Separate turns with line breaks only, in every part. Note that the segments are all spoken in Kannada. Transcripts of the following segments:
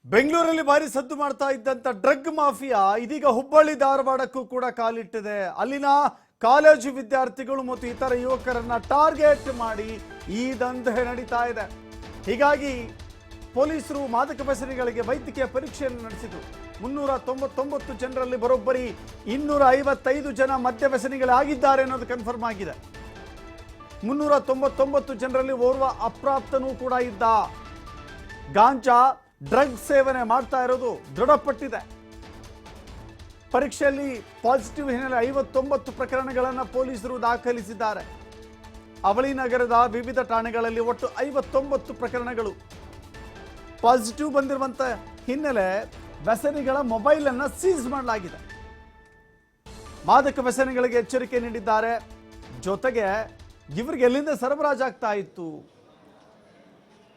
ಬೆಂಗಳೂರಲ್ಲಿ ಭಾರಿ ಸದ್ದು ಮಾಡ್ತಾ ಇದ್ದಂತ ಡ್ರಗ್ ಮಾಫಿಯಾ ಇದೀಗ ಹುಬ್ಬಳ್ಳಿ ಧಾರವಾಡಕ್ಕೂ ಕೂಡ ಕಾಲಿಟ್ಟಿದೆ. ಅಲ್ಲಿನ ಕಾಲೇಜು ವಿದ್ಯಾರ್ಥಿಗಳು ಮತ್ತು ಇತರ ಯುವಕರನ್ನ ಟಾರ್ಗೆಟ್ ಮಾಡಿ ಈ ದಂಧೆ ನಡೀತಾ ಇದೆ. ಹೀಗಾಗಿ ಪೊಲೀಸರು ಮಾದಕ ವ್ಯಸನಿಗಳಿಗೆ ವೈದ್ಯಕೀಯ ಪರೀಕ್ಷೆಯನ್ನು ನಡೆಸಿದರು. 399 ಜನರಲ್ಲಿ ಬರೋಬ್ಬರಿ 255 ಜನ ಮದ್ಯ ವ್ಯಸನಿಗಳಾಗಿದ್ದಾರೆ ಅನ್ನೋದು ಕನ್ಫರ್ಮ್ ಆಗಿದೆ. 399 ಜನರಲ್ಲಿ ಓರ್ವ ಅಪ್ರಾಪ್ತನೂ ಕೂಡ ಇದ್ದ. ಗಾಂಜಾ ಡ್ರಗ್ ಸೇವನೆ ಮಾಡ್ತಾ ಇರೋದು ದೃಢಪಟ್ಟಿದೆ. ಪರೀಕ್ಷೆಯಲ್ಲಿ ಪಾಸಿಟಿವ್ ಹಿನ್ನೆಲೆ 59 ಪ್ರಕರಣಗಳನ್ನು ಪೊಲೀಸರು ದಾಖಲಿಸಿದ್ದಾರೆ. ಅವಳಿ ನಗರದ ವಿವಿಧ ಠಾಣೆಗಳಲ್ಲಿ ಒಟ್ಟು 59 ಪ್ರಕರಣಗಳು ಪಾಸಿಟಿವ್ ಬಂದಿರುವಂತ ಹಿನ್ನೆಲೆ ವ್ಯಸನಿಗಳ ಮೊಬೈಲ್ ಅನ್ನು ಸೀಸ್ ಮಾಡಲಾಗಿದೆ. ಮಾದಕ ವ್ಯಸನಿಗಳಿಗೆ ಎಚ್ಚರಿಕೆ ನೀಡಿದ್ದಾರೆ. ಜೊತೆಗೆ ಇವರಿಗೆ ಎಲ್ಲಿಂದ ಸರಬರಾಜಾಗ್ತಾ ಇತ್ತು,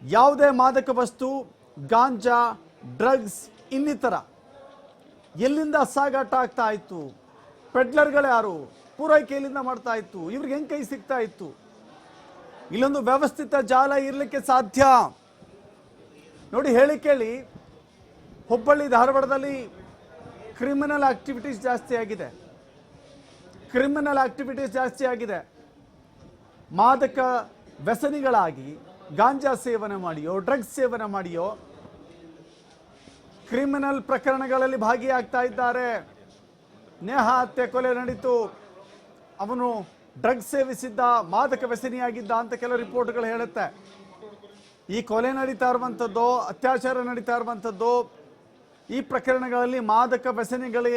ಯಾವುದೇ ಮಾದಕ ವಸ್ತು, ಗಾಂಜಾ, ಡ್ರಗ್ಸ್ ಇನ್ನಿತರ ಎಲ್ಲಿಂದ ಸಾಗಾಟ ಆಗ್ತಾ ಇತ್ತು, ಪೆಡ್ಲರ್ಗಳು ಯಾರು, ಪೂರೈಕೆ ಎಲ್ಲಿಂದ ಮಾಡ್ತಾ ಇತ್ತು, ಇವ್ರಿಗೆ ಹೆಂಗೆ ಕೈ ಸಿಗ್ತಾ ಇತ್ತು, ಇಲ್ಲೊಂದು ವ್ಯವಸ್ಥಿತ ಜಾಲ ಇರಲಿಕ್ಕೆ ಸಾಧ್ಯ. ನೋಡಿ, ಹೇಳಿ ಕೇಳಿ, ಹುಬ್ಬಳ್ಳಿ ಧಾರವಾಡದಲ್ಲಿ ಕ್ರಿಮಿನಲ್ ಆಕ್ಟಿವಿಟೀಸ್ ಜಾಸ್ತಿ ಆಗಿದೆ. ಮಾದಕ ವ್ಯಸನಿಗಳಾಗಿ ಗಾಂಜಾ ಸೇವನೆ ಮಾಡಿಯೋ, ಡ್ರಗ್ಸ್ ಸೇವನೆ ಮಾಡಿಯೋ ಕ್ರಿಮಿನಲ್ ಪ್ರಕರಣಗಳಲ್ಲಿ ಭಾಗಿಯಾಗ್ತಾ ಇದ್ದಾರೆ. ನೇಹ ಹತ್ಯೆ ಕೊಲೆ ನಡೀತು, ಅವನು ಡ್ರಗ್ಸ್ ಸೇವಿಸಿದ್ದ, ಮಾದಕ ವ್ಯಸನಿಯಾಗಿದ್ದ ಅಂತ ಕೆಲವು ರಿಪೋರ್ಟ್ಗಳು ಹೇಳುತ್ತೆ. ಈ ಕೊಲೆ ನಡೀತಾ ಇರುವಂಥದ್ದು, ಅತ್ಯಾಚಾರ ನಡೀತಾ ಇರುವಂಥದ್ದು, ಈ ಪ್ರಕರಣಗಳಲ್ಲಿ ಮಾದಕ ವ್ಯಸನಿಗಳೇ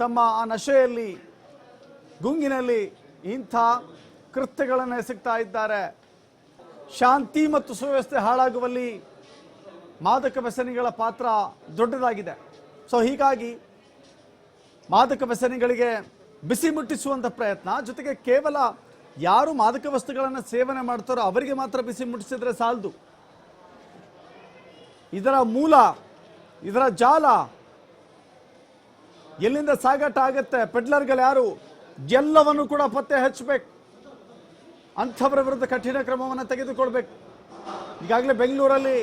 ತಮ್ಮ ಆ ನಶೆಯಲ್ಲಿ, ಗುಂಗಿನಲ್ಲಿ ಇಂಥ ಕೃತ್ಯಗಳನ್ನು ಎಸಗ್ತಾ ಇದ್ದಾರೆ. ಶಾಂತಿ ಮತ್ತು ಸುವ್ಯವಸ್ಥೆ ಹಾಳಾಗುವಲ್ಲಿ ಮಾದಕ ವ್ಯಸನಿಗಳ ಪಾತ್ರ ದೊಡ್ಡದಾಗಿದೆ. ಸೊ ಹೀಗಾಗಿ ಮಾದಕ ವ್ಯಸನಿಗಳಿಗೆ ಬಿಸಿ ಮುಟ್ಟಿಸುವಂಥ ಪ್ರಯತ್ನ, ಜೊತೆಗೆ ಕೇವಲ ಯಾರು ಮಾದಕ ವಸ್ತುಗಳನ್ನು ಸೇವನೆ ಮಾಡ್ತಾರೋ ಅವರಿಗೆ ಮಾತ್ರ ಬಿಸಿ ಮುಟ್ಟಿಸಿದ್ರೆ ಸಾಲದು. ಇದರ ಮೂಲ, ಇದರ ಜಾಲ ಎಲ್ಲಿಂದ ಸಾಗಾಟ ಆಗುತ್ತೆ, ಪೆಡ್ಲರ್ಗಳು ಯಾರು, ಎಲ್ಲವನ್ನು ಕೂಡ ಪತ್ತೆ ಹಚ್ಚಬೇಕು. ಅಂಥವರ ವಿರುದ್ಧ ಕಠಿಣ ಕ್ರಮವನ್ನು ತೆಗೆದುಕೊಳ್ಬೇಕು. ಈಗಾಗಲೇ ಬೆಂಗಳೂರಲ್ಲಿ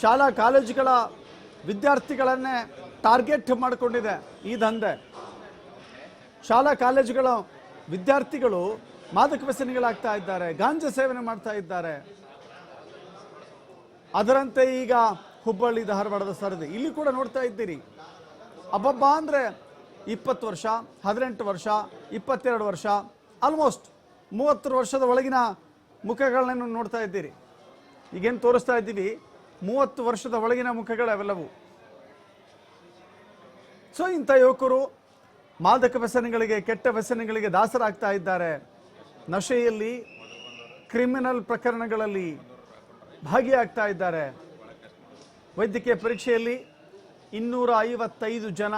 ಶಾಲಾ ಕಾಲೇಜುಗಳ ವಿದ್ಯಾರ್ಥಿಗಳನ್ನೇ ಟಾರ್ಗೆಟ್ ಮಾಡಿಕೊಂಡಿದೆ ಈ ದಂಧೆ. ಶಾಲಾ ಕಾಲೇಜುಗಳ ವಿದ್ಯಾರ್ಥಿಗಳು ಮಾದಕ ವ್ಯಸನಿಗಳಾಗ್ತಾ ಇದ್ದಾರೆ, ಗಾಂಜಾ ಸೇವನೆ ಮಾಡ್ತಾ ಇದ್ದಾರೆ. ಅದರಂತೆ ಈಗ ಹುಬ್ಬಳ್ಳಿ ಧಾರವಾಡದ ಸರದಿ ಇಲ್ಲಿ ಕೂಡ ನೋಡ್ತಾ ಇದ್ದೀರಿ. ಅಬ್ಬಬ್ಬ ಅಂದರೆ 20 ವರ್ಷ, 18 ವರ್ಷ, 22 ವರ್ಷ, ಆಲ್ಮೋಸ್ಟ್ 30 ವರ್ಷದ ಒಳಗಿನ ಮುಖಗಳನ್ನ ನೋಡ್ತಾ ಇದ್ದೀರಿ. ಈಗೇನು ತೋರಿಸ್ತಾ ಇದ್ದೀವಿ 30 ವರ್ಷದ ಒಳಗಿನ ಮುಖಗಳವೆಲ್ಲವು. ಸೊ ಇಂಥ ಯುವಕರು ಮಾದಕ ವ್ಯಸನಿಗಳಿಗೆ, ಕೆಟ್ಟ ವ್ಯಸನಿಗಳಿಗೆ ದಾಸರಾಗ್ತಾ ಇದ್ದಾರೆ. ನಶೆಯಲ್ಲಿ, ಕ್ರಿಮಿನಲ್ ಪ್ರಕರಣಗಳಲ್ಲಿ ಭಾಗಿಯಾಗ್ತಾ ಇದ್ದಾರೆ. ವೈದ್ಯಕೀಯ ಪರೀಕ್ಷೆಯಲ್ಲಿ 255 ಜನ,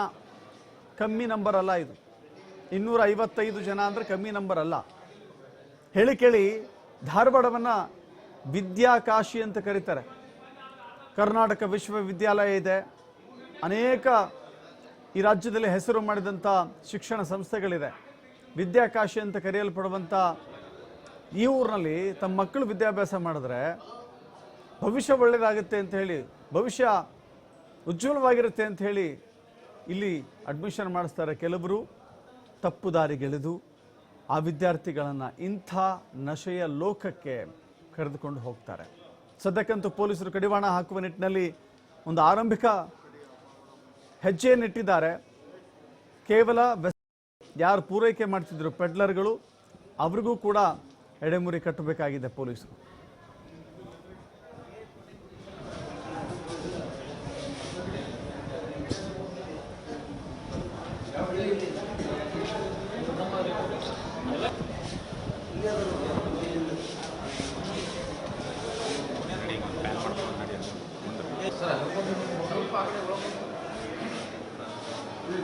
ಕಮ್ಮಿ ನಂಬರ್ ಅಲ್ಲ ಇದು. 255 ಜನ ಅಂದರೆ ಕಮ್ಮಿ ನಂಬರ್ ಅಲ್ಲ. ಹೇಳಿ ಕೇಳಿ, ಧಾರವಾಡವನ್ನು ವಿದ್ಯಾಕಾಶಿ ಅಂತ ಕರೀತಾರೆ. ಕರ್ನಾಟಕ ವಿಶ್ವವಿದ್ಯಾಲಯ ಇದೆ, ಅನೇಕ ಈ ರಾಜ್ಯದಲ್ಲಿ ಹೆಸರು ಮಾಡಿದಂಥ ಶಿಕ್ಷಣ ಸಂಸ್ಥೆಗಳಿದೆ. ವಿದ್ಯಾಕಾಶಿ ಅಂತ ಕರೆಯಲ್ಪಡುವಂಥ ಈ ಊರಿನಲ್ಲಿ ತಮ್ಮ ಮಕ್ಕಳು ವಿದ್ಯಾಭ್ಯಾಸ ಮಾಡಿದ್ರೆ ಭವಿಷ್ಯ ಒಳ್ಳೆಯದಾಗುತ್ತೆ ಅಂತ ಹೇಳಿ, ಭವಿಷ್ಯ ಉಜ್ವಲವಾಗಿರುತ್ತೆ ಅಂತ ಹೇಳಿ ಇಲ್ಲಿ ಅಡ್ಮಿಷನ್ ಮಾಡಿಸ್ತಾರೆ. ಕೆಲವರು ತಪ್ಪು ದಾರಿಗೆಳೆದು ಆ ವಿದ್ಯಾರ್ಥಿಗಳನ್ನು ಇಂಥ ನಶೆಯ ಲೋಕಕ್ಕೆ ಕರೆದುಕೊಂಡು ಹೋಗ್ತಾರೆ. ಸದ್ಯಕ್ಕಂತೂ ಪೊಲೀಸರು ಕಡಿವಾಣ ಹಾಕುವ ನಿಟ್ಟಿನಲ್ಲಿ ಒಂದು ಆರಂಭಿಕ ಹೆಜ್ಜೆಯನ್ನಿಟ್ಟಿದ್ದಾರೆ. ಕೇವಲ ಯಾರು ಪೂರೈಕೆ ಮಾಡ್ತಿದ್ರು ಪೆಡ್ಲರ್ಗಳು, ಅವ್ರಿಗೂ ಕೂಡ ಎಡೆಮುರಿ ಕಟ್ಟಬೇಕಾಗಿದೆ ಪೊಲೀಸರು.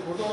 ಫೋಟೋ